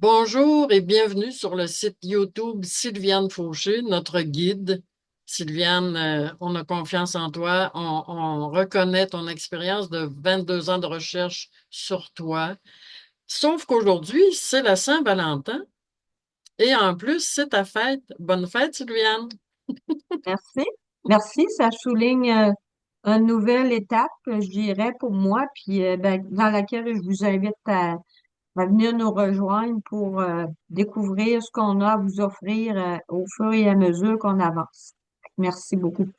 Bonjour et bienvenue sur le site YouTube Sylviane Fauché, notre guide. Sylviane, on a confiance en toi. On reconnaît ton expérience de 22 ans de recherche sur toi. Sauf qu'aujourd'hui, c'est la Saint-Valentin et en plus, c'est ta fête. Bonne fête, Sylviane. Merci. Merci, ça souligne une nouvelle étape, je dirais, pour moi, puis dans laquelle je vous invite à venir nous rejoindre pour découvrir ce qu'on a à vous offrir au fur et à mesure qu'on avance. Merci beaucoup.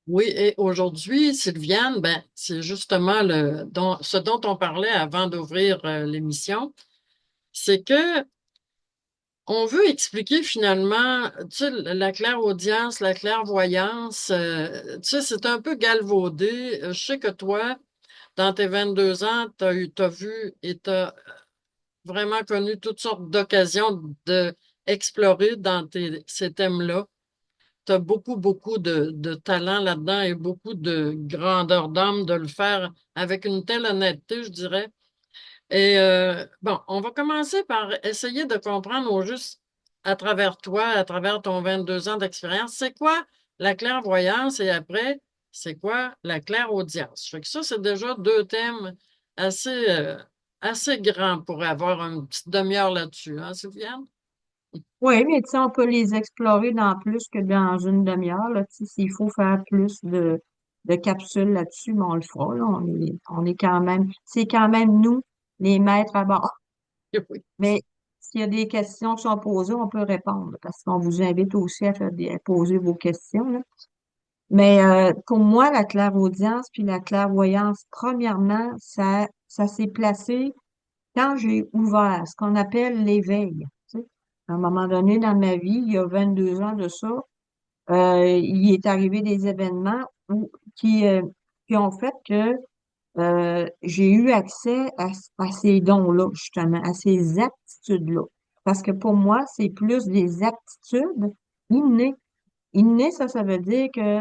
Oui, et aujourd'hui, Sylviane, ben, c'est justement ce dont on parlait avant d'ouvrir l'émission. C'est que on veut expliquer finalement, tu sais, la clairaudience, la clairvoyance, tu sais, c'est un peu galvaudé. Je sais que toi, dans tes 22 ans, t'as vu et t'as vraiment connu toutes sortes d'occasions de explorer ces thèmes-là. T'as beaucoup, beaucoup de talent là-dedans et beaucoup de grandeur d'âme de le faire avec une telle honnêteté, je dirais. Et bon, on va commencer par essayer de comprendre au juste à travers toi, à travers ton 22 ans d'expérience, c'est quoi la clairvoyance et après, c'est quoi la clairaudience. Fait que ça, c'est déjà deux thèmes assez, assez grands pour avoir une petite demi-heure là-dessus, hein, Sylviane? Oui, mais tu sais, on peut les explorer dans plus que dans une demi-heure, là, tu sais, s'il faut faire plus de capsules là-dessus, mais on le fera, là. On est quand même, c'est quand même nous, les maîtres à bord. Oui. Mais s'il y a des questions qui sont posées, on peut répondre parce qu'on vous invite aussi à poser vos questions, là. Mais pour moi, la clairaudience puis la clairvoyance, premièrement, ça s'est placé quand j'ai ouvert ce qu'on appelle l'éveil. Tu sais. À un moment donné dans ma vie, il y a 22 ans de ça, il est arrivé des événements qui ont fait que j'ai eu accès à ces dons-là, justement, à ces aptitudes-là. Parce que pour moi, c'est plus des aptitudes innées. Innées, ça veut dire que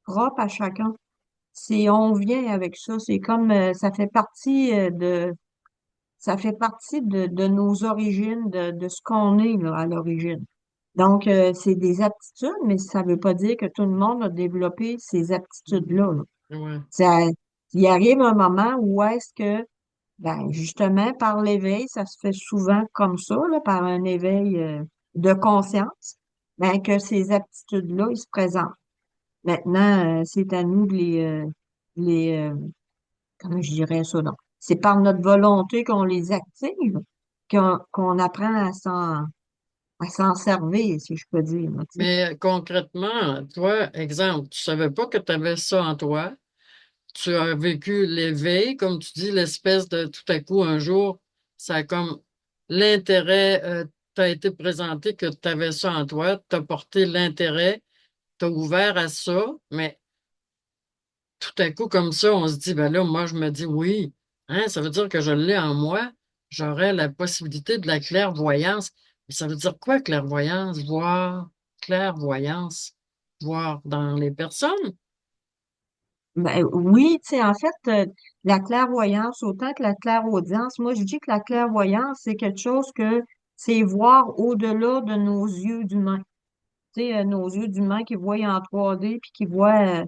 propre à chacun. C'est, on vient avec ça. C'est comme, ça fait partie de nos origines, de ce qu'on est, là, à l'origine. Donc, c'est des aptitudes, mais ça veut pas dire que tout le monde a développé ces aptitudes-là, là. Ouais. Ça, il arrive un moment où est-ce que ben, justement, par l'éveil, ça se fait souvent comme ça, là, par un éveil de conscience, ben, que ces aptitudes-là, ils se présentent. Maintenant, c'est à nous de comment je dirais ça, non? C'est par notre volonté qu'on les active, qu'on apprend à s'en servir, si je peux dire, là, tu sais. Mais concrètement, toi, exemple, tu savais pas que tu avais ça en toi. Tu as vécu l'éveil, comme tu dis, l'espèce de tout à coup, un jour, ça a comme l'intérêt t'a été présenté que tu avais ça en toi, t'as porté l'intérêt, t'as ouvert à ça, mais tout à coup, comme ça, on se dit, ben là, moi, je me dis oui, hein, ça veut dire que je l'ai en moi, j'aurais la possibilité de la clairvoyance. Mais ça veut dire quoi, clairvoyance? Voir, clairvoyance, voir dans les personnes? Ben, oui, tu sais, en fait, la clairvoyance, autant que la clairaudience, moi, je dis que la clairvoyance, c'est quelque chose que c'est voir au-delà de nos yeux d'humains. Tu sais, nos yeux d'humains qui voient en 3D puis qui voient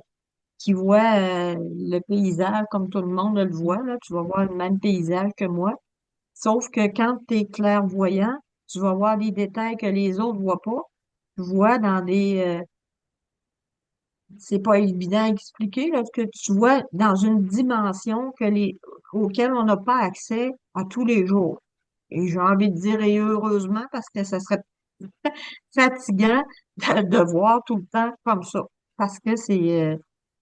le paysage comme tout le monde le voit, là. Tu vas voir le même paysage que moi. Sauf que quand tu es clairvoyant, tu vas voir des détails que les autres voient pas. Tu vois dans c'est pas évident à expliquer, là, que tu vois dans une dimension auquel on n'a pas accès à tous les jours. Et j'ai envie de dire, et heureusement, parce que ça serait fatigant de voir tout le temps comme ça. Parce que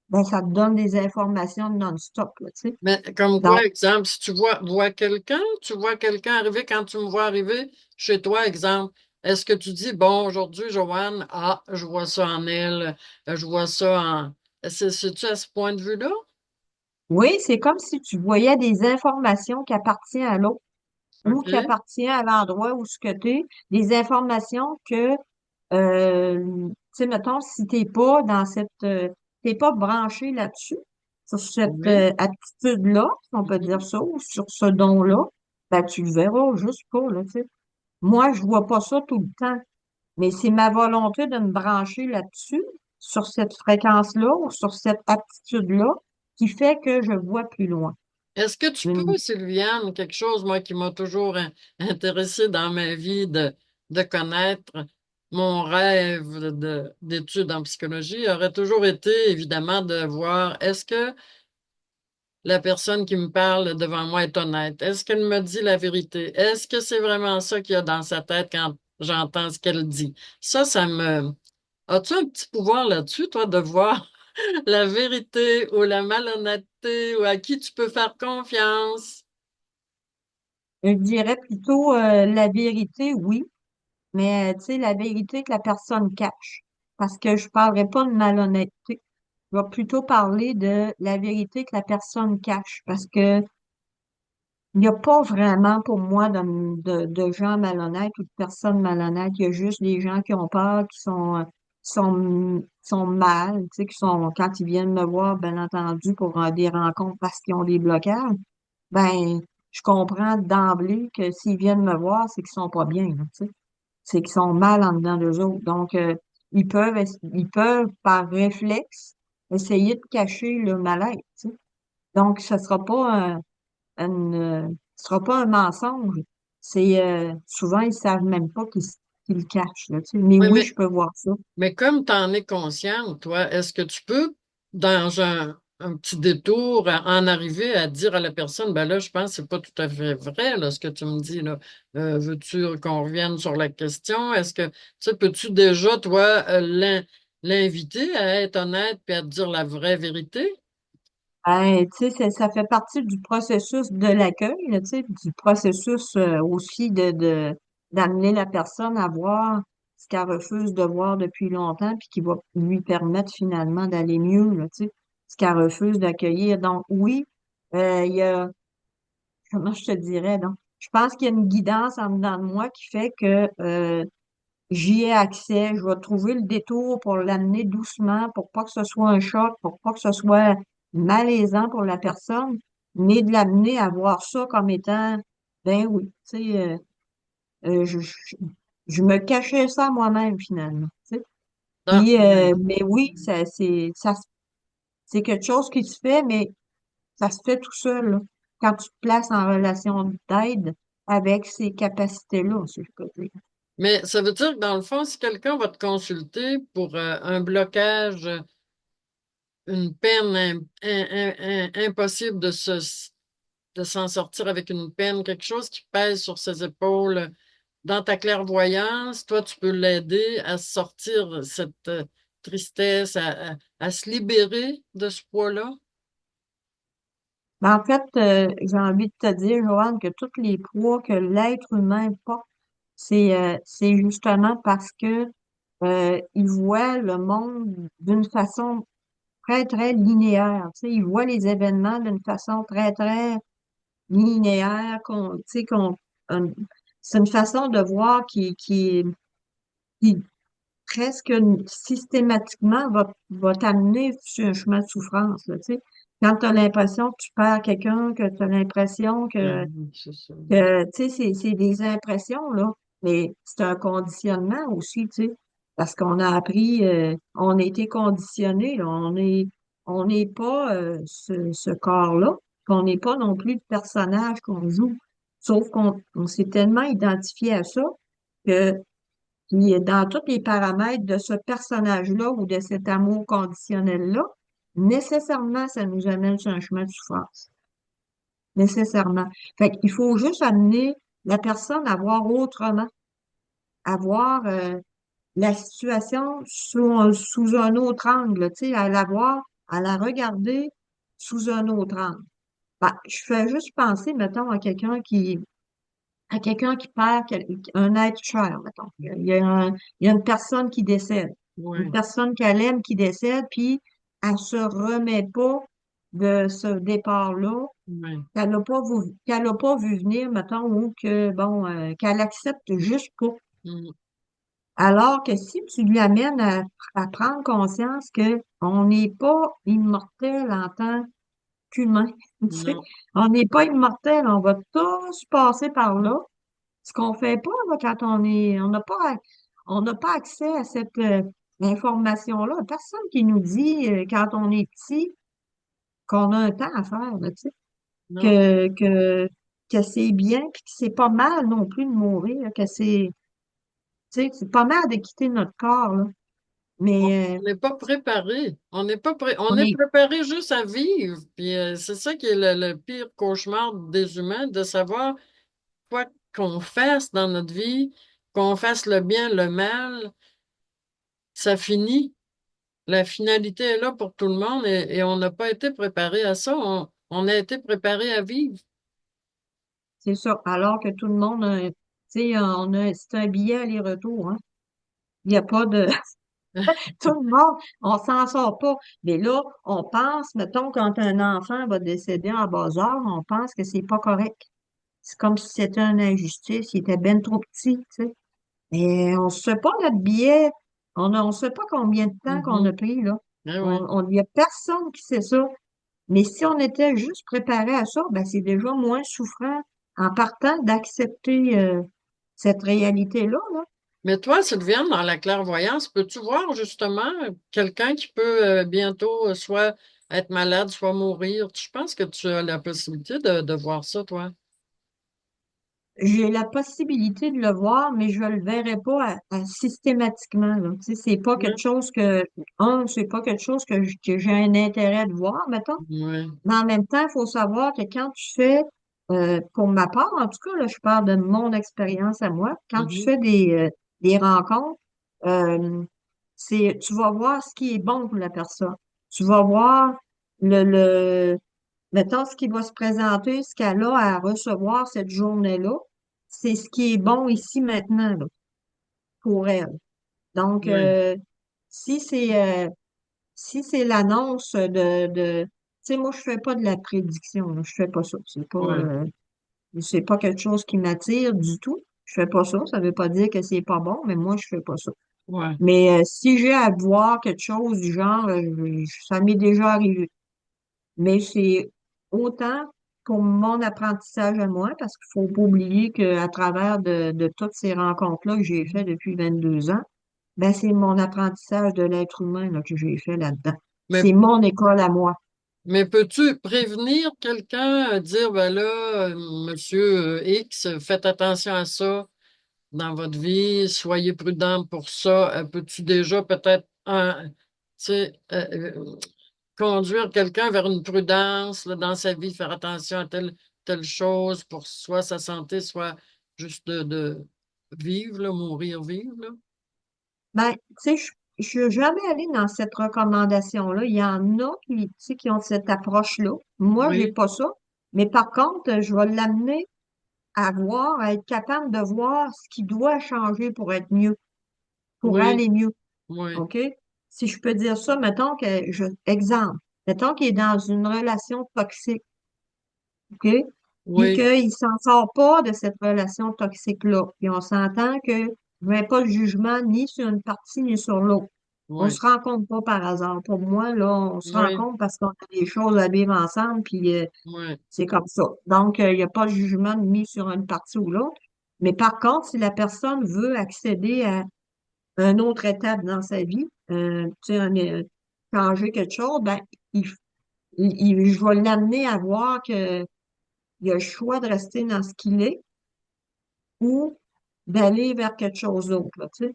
ben, ça te donne des informations non-stop, là, tu sais. Mais comme Donc, quoi, exemple, si vois quelqu'un, tu vois quelqu'un arriver, quand tu me vois arriver chez toi, exemple, est-ce que tu dis, bon, aujourd'hui, Joanne, ah, je vois ça en elle, je vois ça en... C'est-tu à ce point de vue-là? oui, c'est comme si tu voyais des informations qui appartiennent à l'autre ou qui OK? appartiennent à l'endroit où ce que t'es, des informations que, tu sais, mettons, si t'es pas branché là-dessus, sur cette Oui. aptitude-là, si on peut dire Mhm. ça, ou sur ce don-là, ben, tu le verras juste pas, là, tu sais. moi, je vois pas ça tout le temps. Mais c'est ma volonté de me brancher là-dessus, sur cette fréquence-là ou sur cette aptitude-là, qui fait que je vois plus loin. Est-ce que tu Une- peux, Sylviane, quelque chose, moi, qui m'a toujours intéressé dans ma vie de connaître mon rêve d'études en psychologie aurait toujours été, évidemment, de voir est-ce que la personne qui me parle devant moi est honnête? Est-ce qu'elle me dit la vérité? Est-ce que c'est vraiment ça qu'il y a dans sa tête quand j'entends ce qu'elle dit? Ça me... As-tu un petit pouvoir là-dessus, toi, de voir la vérité ou la malhonnêteté ou à qui tu peux faire confiance? je dirais plutôt la vérité, oui, mais tu sais, la vérité que la personne cache. Parce que je parlerai pas de malhonnêteté. Je vais plutôt parler de la vérité que la personne cache. Parce que il n'y a pas vraiment pour moi de gens malhonnêtes ou de personnes malhonnêtes. Il y a juste des gens qui ont peur, qui sont mal, tu sais, qui sont, quand ils viennent me voir, bien entendu, pour des rencontres parce qu'ils ont des blocages, ben, je comprends d'emblée que s'ils viennent me voir, c'est qu'ils sont pas bien, là, tu sais. C'est qu'ils sont mal en dedans d'eux autres. Donc, ils peuvent, par réflexe, essayer de cacher le mal-être, tu sais. Donc, ce sera pas un mensonge. C'est souvent ils savent même pas qu'ils le cachent, là, tu sais. Mais Oui, oui, je peux voir ça. mais comme tu en es consciente, toi, est-ce que tu peux, dans un petit détour, en arriver à dire à la personne, ben là, je pense que c'est pas tout à fait vrai, là, ce que tu me dis, là. Veux-tu qu'on revienne sur la question? Est-ce que, tu sais, peux-tu déjà, toi, l'inviter à être honnête puis à te dire la vraie vérité? Tu sais, ça fait partie du processus de l'accueil, là, tu sais, du processus aussi d'amener la personne à voir ce qu'elle refuse de voir depuis longtemps, puis qui va lui permettre finalement d'aller mieux, là, tu sais, ce qu'elle refuse d'accueillir. Donc oui, il y a, comment je te dirais, donc, je pense qu'il y a une guidance en dedans de moi qui fait que j'y ai accès. Je vais trouver le détour pour l'amener doucement, pour pas que ce soit un choc, pour pas que ce soit malaisant pour la personne, mais de l'amener à voir ça comme étant, ben oui, tu sais, je me cachais ça moi-même finalement, tu sais. Puis, Oui. mais oui, c'est quelque chose qui se fait, mais ça se fait tout seul, là. Quand tu te places en relation d'aide avec ces capacités-là, si je peux dire. Mais ça veut dire que dans le fond, si quelqu'un va te consulter pour un blocage, une peine impossible de s'en sortir avec une peine, quelque chose qui pèse sur ses épaules, dans ta clairvoyance, toi, tu peux l'aider à sortir cette tristesse, à se libérer de ce poids-là. Ben, en fait, j'ai envie de te dire, Joanne, que tous les poids que l'être humain porte, c'est justement parce que il voit le monde d'une façon très, très linéaire. Tu sais, il voit les événements d'une façon très, très linéaire, tu sais, euh, c'est une façon de voir qui presque systématiquement va t'amener sur un chemin de souffrance, là, tu sais. Quand tu as l'impression que tu perds quelqu'un, que tu as l'impression que, Oui, c'est ça. que tu sais, c'est des impressions, là, mais c'est un conditionnement aussi, tu sais, parce qu'on a appris, on a été conditionné, là, on n'est pas ce corps-là, qu'on n'est pas non plus le personnage qu'on joue, sauf qu'on s'est tellement identifié à ça que puis dans tous les paramètres de ce personnage-là ou de cet amour conditionnel-là, nécessairement, ça nous amène sur un chemin de souffrance. Nécessairement. Fait qu'il faut juste amener la personne à voir autrement, à voir la situation sous un autre angle, tu sais, à la voir, à la regarder sous un autre angle. Ben, je fais juste penser, mettons, à quelqu'un qui perd un être cher, mettons. Il y a une personne qui décède, une Oui, personne qu'elle aime qui décède, puis elle se remet pas de ce départ-là, oui. qu'elle n'a pas vu venir, mettons, ou que, bon, qu'elle accepte juste pas. Mm, Alors que si tu lui amènes à prendre conscience que on n'est pas immortel en tant qu'humain, tu sais, non. on n'est pas immortel, on va tous passer par là. Ce qu'on fait pas là, quand on n'a pas accès à cette information-là. Personne qui nous dit quand on est petit qu'on a un temps à faire, là, tu sais, Non. que, que, que c'est bien, puis que c'est pas mal non plus de mourir, que tu sais, c'est pas mal de quitter notre corps, là. On Mais n'est pas préparé. On n'est pas pré- On on est est, préparé juste à vivre. Puis c'est ça qui est le pire cauchemar des humains, de savoir quoi qu'on fasse dans notre vie, qu'on fasse le bien, le mal, ça finit. La finalité est là pour tout le monde et on n'a pas été préparé à ça. On a été préparé à vivre. c'est ça. Alors que tout le monde, tu sais, c'est un billet aller-retour, hein. Il n'y a pas de, tout le monde, on s'en sort pas. Mais là, on pense, mettons, quand un enfant va décéder en bas âge, on pense que c'est pas correct. C'est comme si c'était une injustice, il était ben trop petit, tu sais. Et on ne sait pas notre billet, on sait pas combien de temps qu'on a Mhm. pris, là. Ah oui. Il y a personne qui sait ça. Mais si on était juste préparé à ça, ben c'est déjà moins souffrant en partant d'accepter cette réalité-là, là. Mais toi, Sylviane, dans la clairvoyance, peux-tu voir justement quelqu'un qui peut bientôt soit être malade, soit mourir? Je pense que tu as la possibilité de voir ça, toi. J'ai la possibilité de le voir, mais je le verrai pas systématiquement, là. Tu sais, c'est pas quelque Oui, chose c'est pas quelque chose que j'ai un intérêt de voir, mettons. oui, Mais en même temps, il faut savoir que quand tu fais, pour ma part, en tout cas, là, je parle de mon expérience à moi, quand tu mhm. fais des rencontres, euh, tu vas voir ce qui est bon pour la personne. Tu vas voir mettons, ce qui va se présenter, ce qu'elle a à recevoir cette journée-là, c'est ce qui est bon ici maintenant, là, pour elle. Donc, Oui, si c'est si c'est l'annonce tu sais, moi, je fais pas de la prédiction, là. Je fais pas ça. oui, C'est pas quelque chose qui m'attire du tout. Je fais pas ça. Ça veut pas dire que c'est pas bon, mais moi, je fais pas ça. oui. Mais si j'ai à voir quelque chose du genre, ça m'est déjà arrivé. Mais c'est autant pour mon apprentissage à moi, parce qu'il faut pas oublier qu'à travers de toutes ces rencontres-là que j'ai fait depuis 22 ans, ben c'est mon apprentissage de l'être humain là, que j'ai fait là-dedans. Mais, C'est mon école à moi. mais peux-tu prévenir quelqu'un, dire, ben là, monsieur X, faites attention à ça dans votre vie, soyez prudent pour ça. Peux-tu déjà peut-être tu sais, conduire quelqu'un vers une prudence là, dans sa vie, faire attention à telle chose pour soit sa santé, soit juste de vivre, là, mourir, vivre, là. Ben, tu sais, je suis jamais allée dans cette recommandation-là. Il y en a qui, tu sais, qui ont cette approche-là. Moi, j'ai Oui, pas ça. Mais par contre, je vais l'amener à voir, à être capable de voir ce qui doit changer pour être mieux, pour oui, aller mieux. oui, OK? Si je peux dire ça, mettons exemple, mettons qu'il est dans une relation toxique, OK? Puis oui, qu'il s'en sort pas de cette relation toxique-là. Puis on s'entend que je mets pas de jugement ni sur une partie ni sur l'autre. On oui, se rencontre pas par hasard. Pour moi, là, on se oui, rencontre parce qu'on a des choses à vivre ensemble, puis oui, c'est comme ça. Donc, il n'y a pas de jugement mis sur une partie ou l'autre. Mais par contre, si la personne veut accéder à une autre étape dans sa vie, tu sais, changer quelque chose, ben, il, je vais l'amener à voir que il a le choix de rester dans ce qu'il est ou d'aller vers quelque chose d'autre, là, tu sais.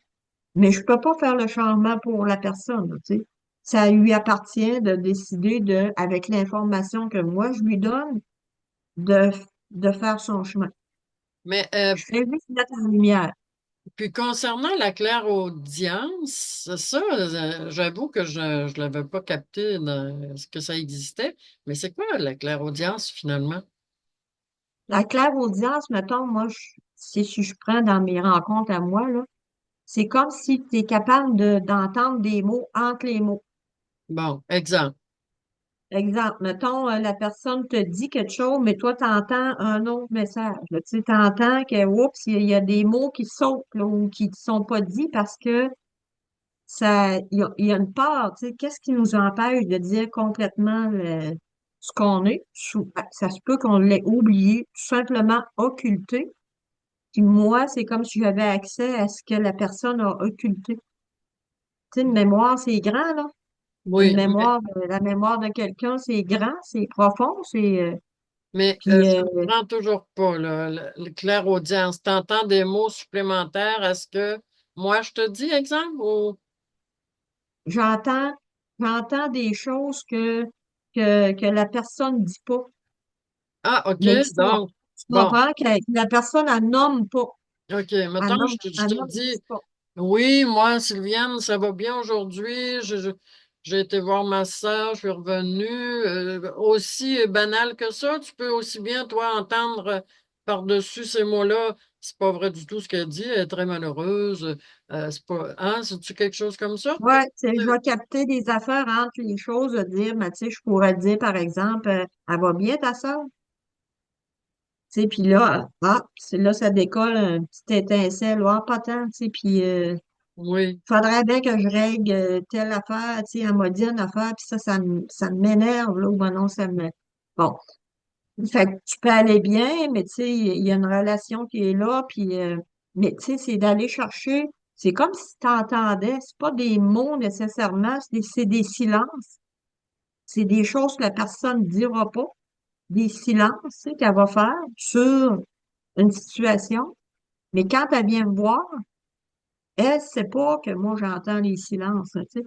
Mais je peux pas faire le changement pour la personne, là, tu sais. Ça lui appartient de décider avec l'information que moi je lui donne, de, de faire son chemin. mais Je fais juste mettre en lumière. puis concernant la clairaudience, ça, j'avoue que je ne l'avais pas capté ce que ça existait, mais c'est quoi la clairaudience finalement? La clairaudience, mettons, si je prends dans mes rencontres à moi, là, c'est comme si tu es capable d'entendre des mots entre les mots. Bon, exemple. Exemple, mettons, la personne te dit quelque chose, mais toi, tu entends un autre message, là. Tu entends que, oups, il y a des mots qui sautent, là, ou qui ne sont pas dits parce que il y a une part, tu sais, qu'est-ce qui nous empêche de dire complètement ce qu'on est? Ça se peut qu'on l'ait oublié, tout simplement occulté, Puis moi, c'est comme si j'avais accès à ce que la personne a occulté. Tu sais, une mémoire, c'est grand, là. Une Oui, mémoire, la mémoire de quelqu'un, c'est grand, c'est profond, mais puis je comprends toujours pas, là, le clairaudience. T'entends des mots supplémentaires à ce que moi je te dis, exemple, ou... j'entends, j'entends des choses que la personne dit pas, Ah, OK, mais qui sont, donc, tu bon, comprends que la personne, elle nomme pas. OK, mettons, je Elle te nomme dis, pas. oui, moi, Sylviane, ça va bien aujourd'hui. J'ai été voir ma sœur, je suis revenue. Aussi banal que ça, tu peux aussi bien, toi, entendre par-dessus ces mots-là. C'est pas vrai du tout ce qu'elle dit, elle est très malheureuse. C'est pas, hein, c'est-tu quelque chose comme ça? Ouais, tu sais, je vais capter des affaires entre les choses, de dire, mais tu sais, je pourrais dire, par exemple, elle va bien ta sœur? Tu sais, puis là, c'est là, ça décolle un petit étincelle, ah, pas tant, tu sais, puis Oui, faudrait bien que je règle telle affaire, tu sais, elle m'a dit une affaire, puis ça m'énerve, là, ou ben non, ça me... Bon, fait que tu peux aller bien, mais tu sais, il y a une relation qui est là, puis... mais tu sais, c'est d'aller chercher, c'est comme si tu entendais, c'est pas des mots nécessairement, c'est des silences, c'est des choses que la personne ne dira pas, des silences, tu sais, qu'elle va faire sur une situation, mais quand elle vient me voir, elle sait pas que moi j'entends les silences, tu sais,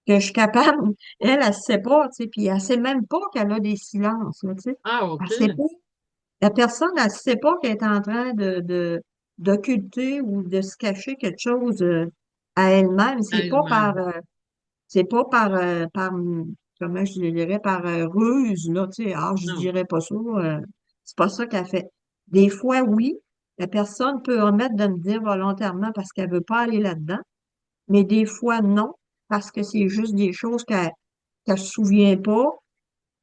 que je suis capable, elle sait pas, tu sais, puis elle sait même pas qu'elle a des silences, là, tu sais. ah, Elle OK, sait pas, la personne, elle sait pas qu'elle est en train d'occulter ou de se cacher quelque chose à elle-même. elle-même. C'est pas comment je dirais, par ruse, là, tu sais, ah, je Non, dirais pas ça, c'est pas ça qu'elle fait. Des fois, oui, la personne peut omettre de me dire volontairement parce qu'elle veut pas aller là-dedans, mais des fois, non, parce que c'est juste des choses qu'elle se souvient pas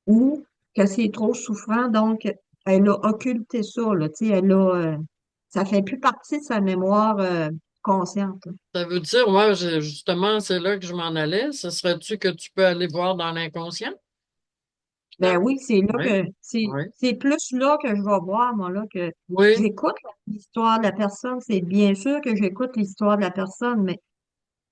ou que c'est trop souffrant, donc elle a occulté ça, là, tu sais, ça fait plus partie de sa mémoire consciente. ça veut dire, moi, justement, c'est là que je m'en allais. Ce serait-tu que tu peux aller voir dans l'inconscient, Ben finalement? oui, c'est là Oui, que oui, c'est plus là que je vais voir, moi, là, que oui. j'écoute l'histoire de la personne. C'est bien sûr que j'écoute l'histoire de la personne, mais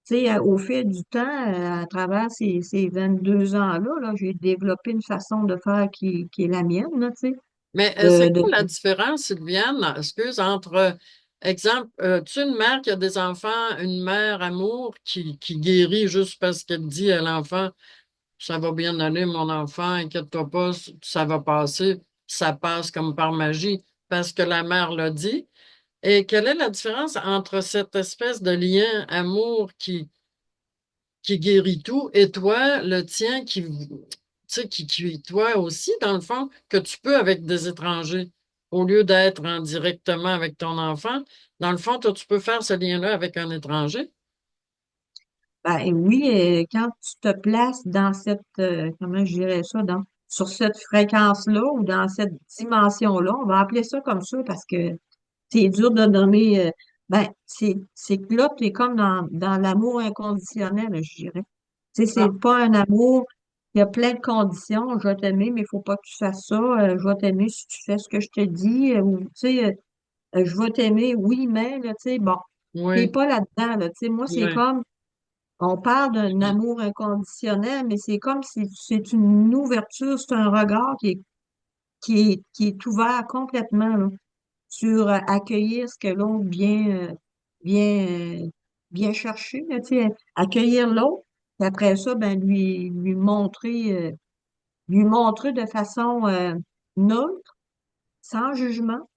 tu sais, au fil du temps, à travers ces 22 ans-là, là, j'ai développé une façon de faire qui est la mienne, là, tu sais. Mais c'est De, quoi de, la différence, Sylviane, excuse, entre, exemple, tu es une mère qui a des enfants, une mère amour qui guérit juste parce qu'elle dit à l'enfant, ça va bien aller, mon enfant, inquiète-toi pas, ça va passer, ça passe comme par magie, parce que la mère l'a dit. Et quelle est la différence entre cette espèce de lien amour qui guérit tout, et toi, le tien tu sais, toi aussi, dans le fond, que tu peux avec des étrangers, au lieu d'être en directement avec ton enfant, dans le fond, toi, tu peux faire ce lien-là avec un étranger. ben oui, quand tu te places dans comment je dirais ça, sur cette fréquence-là ou dans cette dimension-là, on va appeler ça comme ça parce que c'est dur de nommer, c'est que là, tu es comme dans l'amour inconditionnel, je dirais. Tu sais, c'est Ah, pas un amour, il y a plein de conditions. Je vais t'aimer, mais il faut pas que tu fasses ça. Je vais t'aimer si tu fais ce que je te dis. Ou, tu sais, je vais t'aimer, oui, mais, là, tu sais, bon, t'es oui, pas là-dedans, là. Tu sais, moi, c'est oui. comme, on parle d'un amour inconditionnel, mais c'est comme si c'est une ouverture, c'est un regard qui est ouvert complètement, là, sur accueillir ce que l'autre vient, chercher, là, tu sais, accueillir l'autre, puis après ça, ben, lui montrer de façon neutre, sans jugement,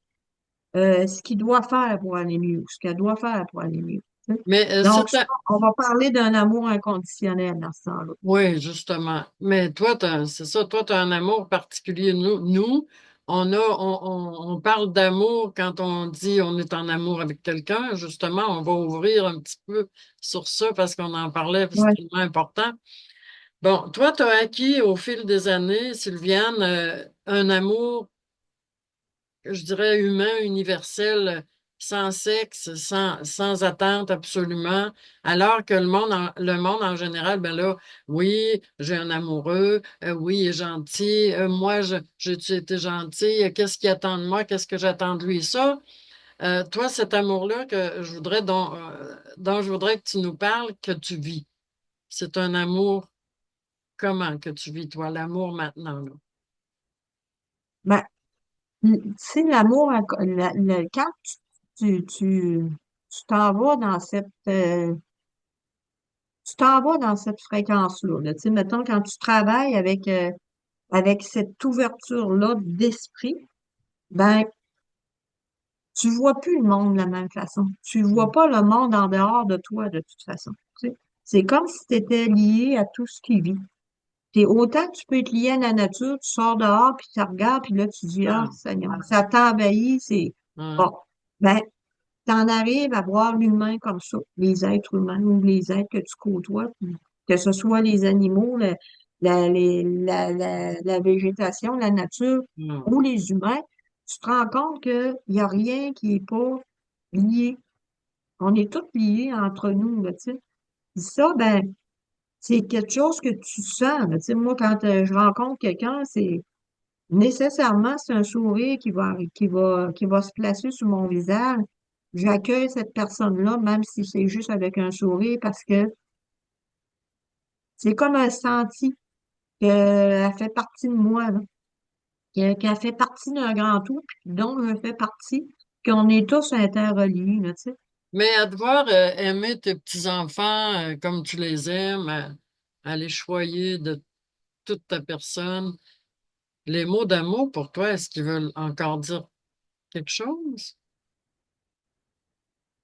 ce qu'il doit faire pour aller mieux, ce qu'elle doit faire pour aller mieux. Tu sais. Mais Donc, ça, on va parler d'un amour inconditionnel dans ce temps-là. oui, justement. Mais toi, c'est ça, toi, tu as un amour particulier. Nous, on parle d'amour quand on dit on est en amour avec quelqu'un. Justement, on va ouvrir un petit peu sur ça parce qu'on en parlait, puis c'est Ouais. tellement important. Bon, toi, tu as acquis au fil des années, Sylviane, un amour, je dirais, humain, universel, sans sexe, sans attente absolument, alors que le monde en général, ben là, oui, j'ai un amoureux, oui, il est gentil, moi, j'ai-tu été gentil, qu'est-ce qu'il attend de moi, qu'est-ce que j'attends de lui, ça? Toi, cet amour-là que je voudrais, dont je voudrais que tu nous parles, que tu vis. C'est un amour comment que tu vis, toi, l'amour maintenant, là? Ben, tu sais, l'amour, quand tu t'en vas dans tu t'en vas dans cette fréquence-là, là. Tu sais, mettons, quand tu travailles avec cette ouverture-là d'esprit, ben, tu vois plus le monde de la même façon. Tu vois Mm. pas le monde en dehors de toi, de toute façon. Tu sais. C'est comme si tu étais lié à tout ce qui vit. Puis autant que tu peux être lié à la nature, tu sors dehors, puis tu regardes, puis là, tu dis, ah, Ah, Seigneur, ça t'envahit, c'est ouais. bon. Ben, t'en arrives à voir l'humain comme ça, les êtres humains ou les êtres que tu côtoies, puis que ce soit les animaux, la végétation, la nature Mm. ou les humains, tu te rends compte qu'il n'y a rien qui est pas lié. On est tous liés entre nous, là, tu sais. Puis ça, ben, c'est quelque chose que tu sens, là. Tu sais, moi, quand je rencontre quelqu'un, c'est nécessairement, c'est un sourire qui va se placer sur mon visage. J'accueille cette personne-là, même si c'est juste avec un sourire, parce que c'est comme un senti qu'elle fait partie de moi, là, qu'elle fait partie d'un grand tout, puis dont je fais partie, qu'on est tous interreliés, là, tu sais. Mais à devoir aimer tes petits-enfants comme tu les aimes, à les choyer de toute ta personne, les mots d'amour pour toi, est-ce qu'ils veulent encore dire quelque chose?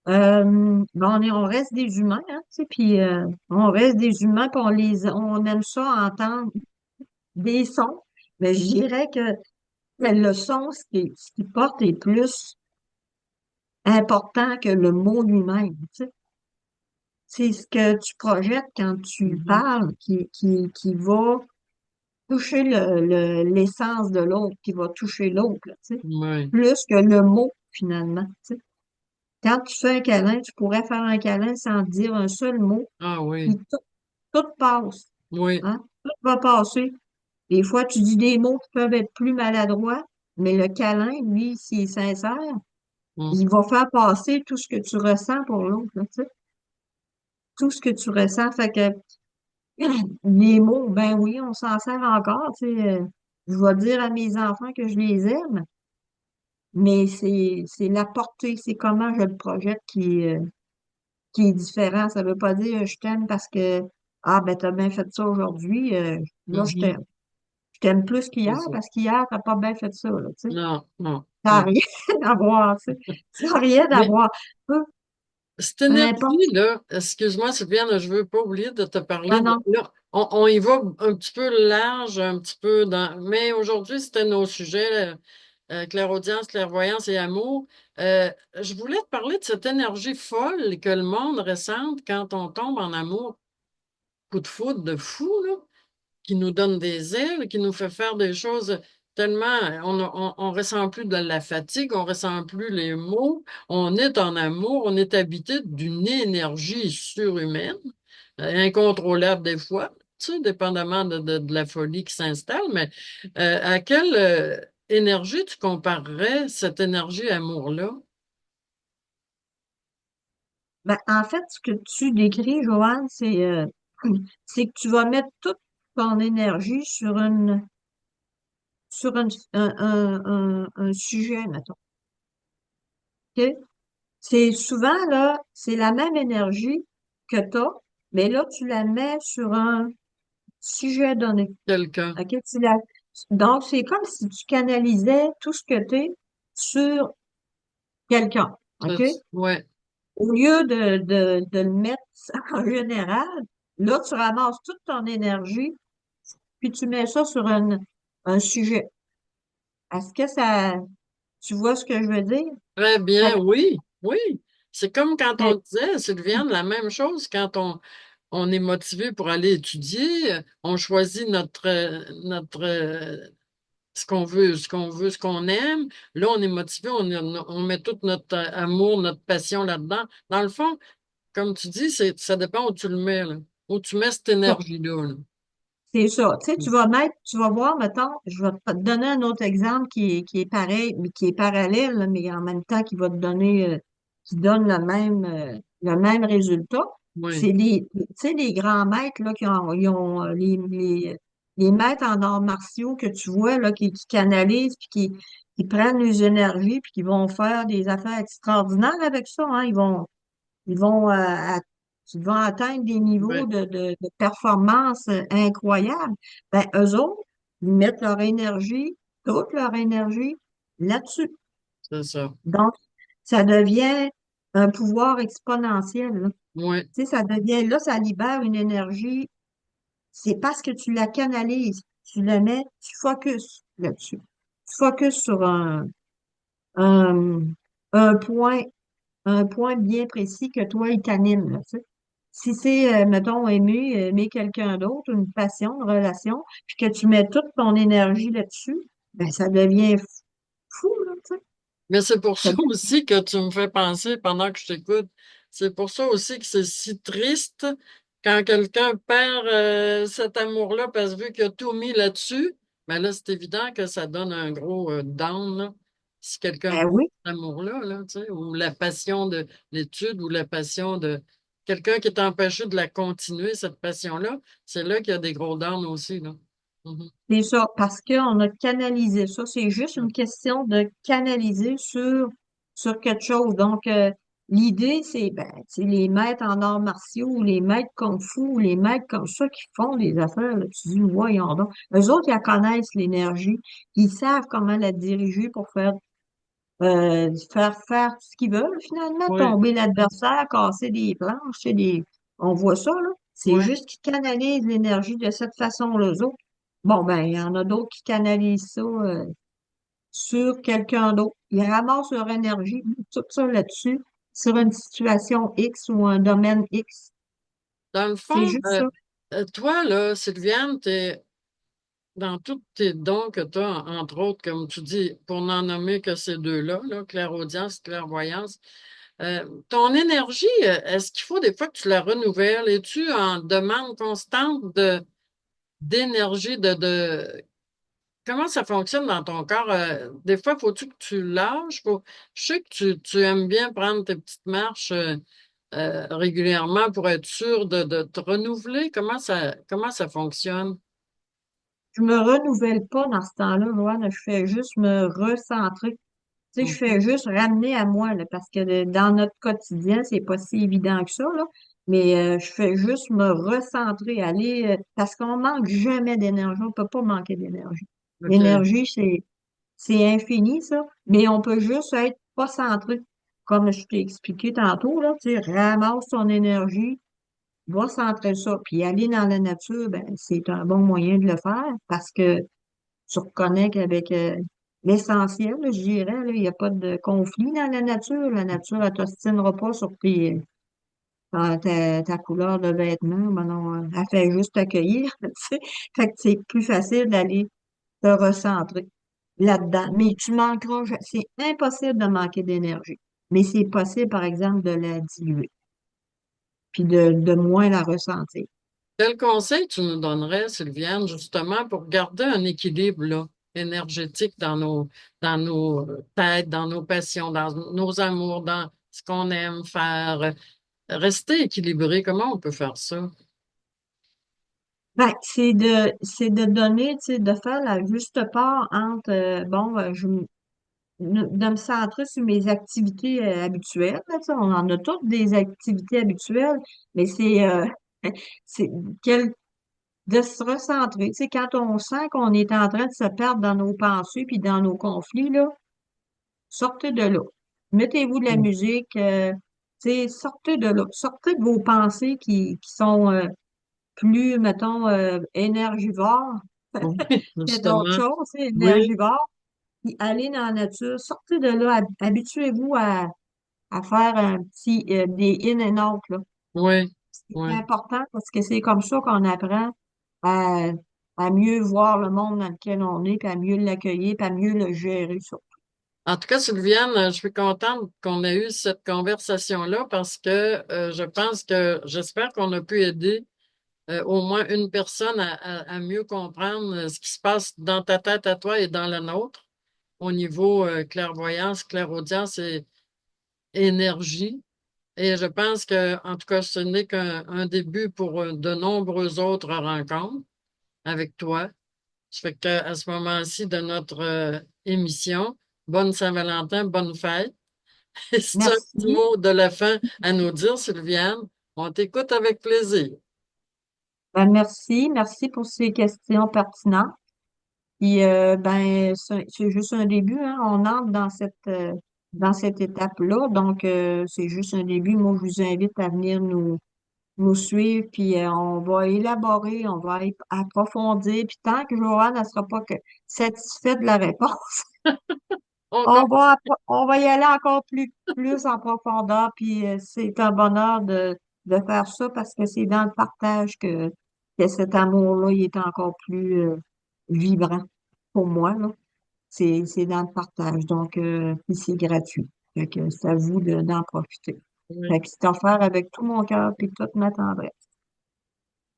On reste des humains, hein, tu sais, puis on reste des humains, puis on aime ça entendre des sons. Mais je dirais que le son, ce qui porte est plus important que le mot lui-même, tu sais. C'est ce que tu projettes quand tu Mhm. parles qui va toucher l'essence de l'autre, qui va toucher l'autre, là, tu sais. Oui. Plus que le mot, finalement, tu sais. Quand tu fais un câlin, tu pourrais faire un câlin sans dire un seul mot, Ah oui. puis tout passe, Oui. hein? Tout va passer. Des fois, tu dis des mots qui peuvent être plus maladroits, mais le câlin, lui, s'il est sincère, Mm. il va faire passer tout ce que tu ressens pour l'autre, là, tu sais. Tout ce que tu ressens. Fait que les mots, ben oui, on s'en sert encore, tu sais. Je vais dire à mes enfants que je les aime, mais c'est la portée, c'est comment je le projette qui est différent. Ça veut pas dire je t'aime parce que ah ben t'as bien fait ça aujourd'hui, là je Mhm. t'aime. Je t'aime plus C'est qu'hier ça. parce qu'hier t'as pas bien fait ça, là, tu sais. Non, non, Ça n'a non. rien à voir, tu sais. Ça n'a rien à Mais voir. Peu, cette peu importe. énergie-là, excuse-moi, Sylviane, je veux pas oublier de te parler Non, de. non. Là, on y va un petit peu large, un petit peu dans. Mais aujourd'hui, c'était nos sujets, clairaudience, clairvoyance et amour. Je voulais te parler de cette énergie folle que le monde ressent quand on tombe en amour. Coup de foudre de fou, là, qui nous donne des ailes, qui nous fait faire des choses tellement, on ressent plus de la fatigue, on ressent plus les maux, on est en amour, on est habité d'une énergie surhumaine, incontrôlable des fois, tu sais, dépendamment de la folie qui s'installe, mais à quelle énergie tu comparerais cette énergie amour-là? Ben, en fait, ce que tu décris, Joanne, c'est que tu vas mettre toute ton énergie sur un sujet, mettons. OK? C'est souvent, là, c'est la même énergie que tu as, mais là, tu la mets sur un sujet donné. Quelqu'un. OK? Donc, c'est comme si tu canalisais tout ce que tu es sur quelqu'un. OK? Ouais. Au lieu de le mettre en général, là, tu ramasses toute ton énergie, puis tu mets ça sur un sujet. Est-ce que tu vois ce que je veux dire? Très Fait bien, que- oui, oui. C'est comme quand on fait- disait, Sylviane, la même chose quand on est motivé pour aller étudier, on choisit ce qu'on aime. Là, on est motivé, on met tout notre amour, notre passion là-dedans. Dans le fond, comme tu dis, ça dépend où tu le mets, là, où tu mets cette énergie-là, là. C'est ça. Tu sais, tu vas voir, mettons, je vais te donner un autre exemple qui est pareil, mais qui est parallèle, là, mais en même temps qui va te donner, qui donne le même résultat. Oui, C'est tu sais, les grands maîtres, là, ils ont les maîtres en arts martiaux que tu vois, là, qui canalisent, puis qui prennent les énergies, puis qui vont faire des affaires extraordinaires avec ça, hein. Ils vont, ils vont atteindre des niveaux oui, de performance incroyables. Ben, eux autres, ils mettent leur énergie, toute leur énergie là-dessus. c'est ça. Donc, ça devient un pouvoir exponentiel, là. Oui, Tu sais, ça devient, là, ça libère une énergie. C'est parce que tu la canalises, tu la mets, tu focuses là-dessus. Tu focuses sur un, un point un point bien précis que toi, il t'anime, là, tu sais. Si c'est, mettons, aimer quelqu'un d'autre, une passion, une relation, puis que tu mets toute ton énergie là-dessus, ben ça devient fou, là, tu sais. mais c'est pour Ça ça aussi que tu me fais penser pendant que je t'écoute. C'est pour ça aussi que c'est si triste quand quelqu'un perd cet amour-là parce que vu qu'il a tout mis là-dessus, mais là, c'est évident que ça donne un gros down, là. Si quelqu'un Ben perd oui, cet amour-là, là, tu sais, ou la passion de l'étude, ou la passion de quelqu'un qui est empêché de la continuer, cette passion-là, c'est là qu'il y a des gros downs aussi, là. Mhm. c'est ça, parce qu'on a canalisé ça. C'est juste une question de canaliser sur quelque chose. Donc, l'idée, c'est ben, c'est les maîtres en arts martiaux, ou les maîtres kung-fu, ou les maîtres comme ça qui font des affaires. Là. Tu dis, voyons donc. Eux autres, ils la connaissent l'énergie. Ils savent comment la diriger pour faire tout ce qu'ils veulent, finalement, Oui, tomber l'adversaire, casser des planches, on voit ça, là. C'est oui, juste qu'ils canalisent l'énergie de cette façon-là, eux autres. Bon, ben, il y en a d'autres qui canalisent ça sur quelqu'un d'autre. Ils ramassent leur énergie, tout ça là-dessus, sur une situation X ou un domaine X. dans le C'est fond, juste ça. toi, là, Sylviane, t'es, dans tous tes dons que tu as, entre autres, comme tu dis, pour n'en nommer que ces deux-là, là, clairaudience, clairvoyance, ton énergie, est-ce qu'il faut des fois que tu la renouvelles? Es-tu en demande constante d'énergie, comment ça fonctionne dans ton corps? Des fois, faut-tu que tu lâches? Je sais que tu aimes bien prendre tes petites marches régulièrement pour être sûr de te renouveler. Comment ça fonctionne? Je me renouvelle pas dans ce temps-là, Joanne. Je fais juste me recentrer. Tu sais, je Mhm. fais juste ramener à moi, là, parce que dans notre quotidien, c'est pas si évident que ça, là. Mais je fais juste me recentrer, aller, parce qu'on manque jamais d'énergie. On peut pas manquer d'énergie. OK. L'énergie, c'est infini, ça. Mais on peut juste être pas centré. Comme je t'ai expliqué tantôt, là, tu sais, ramasse ton énergie, va centrer ça. Puis aller dans la nature, ben, c'est un bon moyen de le faire parce que tu reconnais qu'avec l'essentiel, là, je dirais, là, il n'y a pas de conflit dans la nature. La nature, elle t'ostinera pas sur ta couleur de vêtements. Ben non, elle fait juste t'accueillir. Tu sais. Fait que c'est plus facile d'aller te recentrer là-dedans. Mais tu manqueras, c'est impossible de manquer d'énergie. Mais c'est possible, par exemple, de la diluer, puis de moins la ressentir. Quel conseil tu nous donnerais, Sylviane, justement, pour garder un équilibre là, énergétique dans nos têtes, dans nos passions, dans nos amours, dans ce qu'on aime faire? Rester équilibré, comment on peut faire ça? Ben, c'est de donner, tu sais, de faire la juste part entre, bon, de me centrer sur mes activités habituelles. Là, tu sais, on en a toutes des activités habituelles, mais c'est quel, de se recentrer. Tu sais, quand on sent qu'on est en train de se perdre dans nos pensées puis dans nos conflits, là, sortez de là. Mettez-vous de la Mm. musique, tu sais, sortez de là. Sortez de vos pensées qui sont plus, mettons, énergivores Oui, que d'autres justement. choses, tu sais, Oui, énergivores. Puis allez dans la nature, sortez de là, habituez-vous à faire des in and out, là. oui, C'est oui. important parce que c'est comme ça qu'on apprend à, à mieux voir le monde dans lequel on est, puis à mieux l'accueillir, puis à mieux le gérer, surtout. En tout cas, Sylviane, je suis contente qu'on ait eu cette conversation-là parce que je pense que j'espère qu'on a pu aider au moins une personne à mieux comprendre ce qui se passe dans ta tête à toi et dans la nôtre au niveau clairvoyance, clairaudience et énergie. Et je pense que, en tout cas, ce n'est qu'un un début pour de nombreuses autres rencontres avec toi. Ça fait qu'à ce moment-ci de notre émission, bonne Saint-Valentin, bonne fête. Et si tu as un petit Merci. mot de la fin à nous dire, Sylviane, on t'écoute avec plaisir. Ben, merci pour ces questions pertinentes. Puis, ben, c'est juste un début, hein. On entre dans cette étape-là. Donc, c'est juste un début. Moi, je vous invite à venir nous suivre, puis on va élaborer, on va approfondir. Puis, tant que Joanne ne sera pas satisfaite de la réponse, On continue. on va y aller encore plus en profondeur. Puis, c'est un bonheur de faire ça parce que c'est dans le partage que cet amour-là, il est encore plus vibrant pour moi, là. C'est dans le partage. Donc, puis c'est gratuit. Fait que c'est à vous d'en profiter. Oui. Fait que c'est offert avec tout mon cœur puis toute ma tendresse.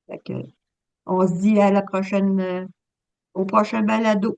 Fait que on se dit à la prochaine, au prochain balado.